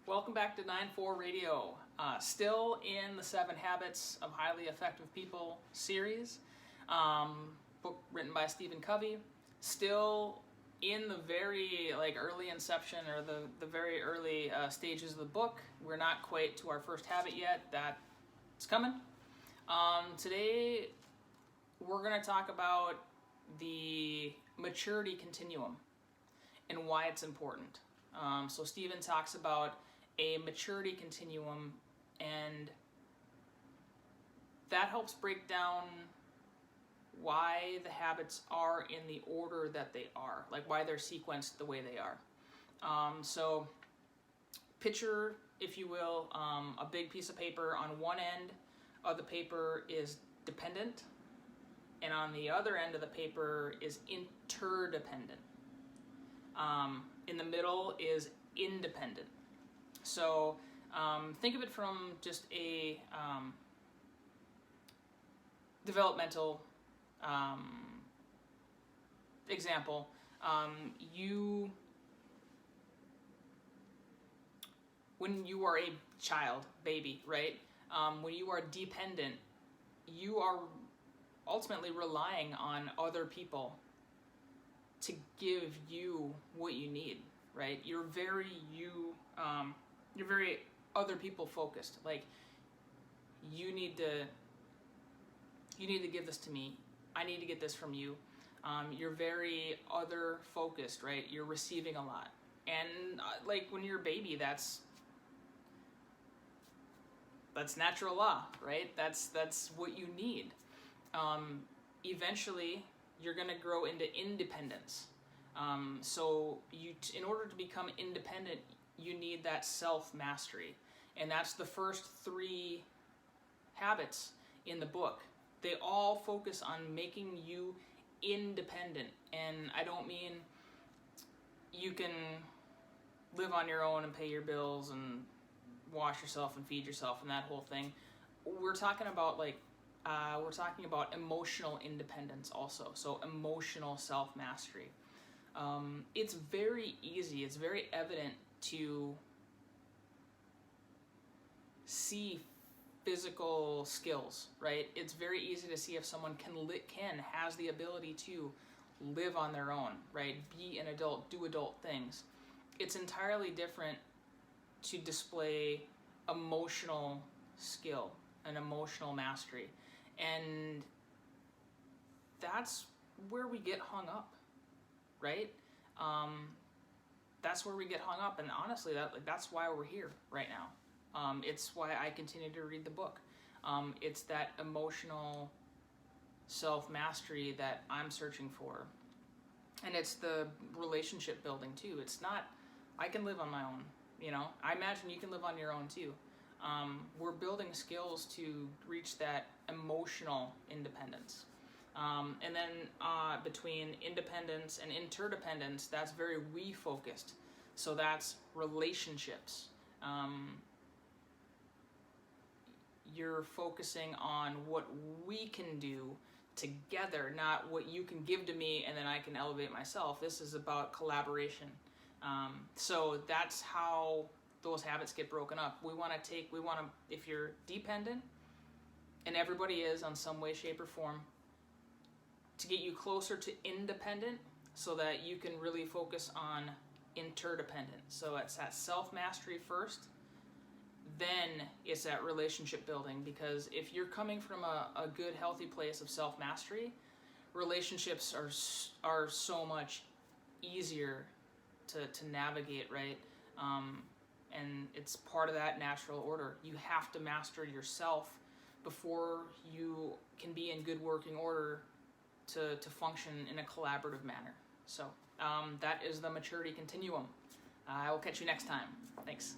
Welcome back to 9-4 Radio. Still in the 7 Habits of Highly Effective People series, book written by Stephen Covey. Still in the very early inception or the very early stages of the book. We're not quite to our first habit yet. That's coming. Today we're going to talk about the Maturity Continuum and why it's important. So Stephen talks about a maturity continuum, and that helps break down why the habits are in the order that they are, like why they're sequenced the way they are. So picture, if you will, a big piece of paper. On one end of the paper is dependent, and on the other end of the paper is interdependent. In the middle is independent. So think of it from just a developmental example. When you are a child, baby, right? When you are dependent, you are ultimately relying on other people to give you what you need, right? You're very other people focused. Like, you need to give this to me. I need to get this from you. You're very other focused, right? You're receiving a lot, and when you're a baby, that's natural law, right? That's what you need. Eventually, you're going to grow into independence. So in order to become independent, you need that self-mastery. And that's the first 3 habits in the book. They all focus on making you independent. And I don't mean you can live on your own and pay your bills and wash yourself and feed yourself and that whole thing. We're talking about emotional independence also. So emotional self-mastery. It's very easy, it's very evident to see physical skills, right? It's very easy to see if someone has the ability to live on their own, right? Be an adult, do adult things. It's entirely different to display emotional skill and emotional mastery. And that's where we get hung up, right? That's where we get hung up, and honestly, that's why we're here right now. It's why I continue to read the book. It's that emotional self-mastery that I'm searching for, and it's the relationship building too. It's not, I can live on my own, I imagine you can live on your own too. We're building skills to reach that emotional independence. And then between independence and interdependence, that's very we-focused. So that's relationships. You're focusing on what we can do together, not what you can give to me and then I can elevate myself. This is about collaboration. So that's how those habits get broken up. We want to, if you're dependent, and everybody is on some way, shape, or form, to get you closer to independent so that you can really focus on interdependent. So it's that self-mastery first, then it's that relationship building, because if you're coming from a good, healthy place of self-mastery, relationships are so much easier to navigate, right? And it's part of that natural order. You have to master yourself before you can be in good working order to function in a collaborative manner. So that is the Maturity Continuum. I will catch you next time. Thanks.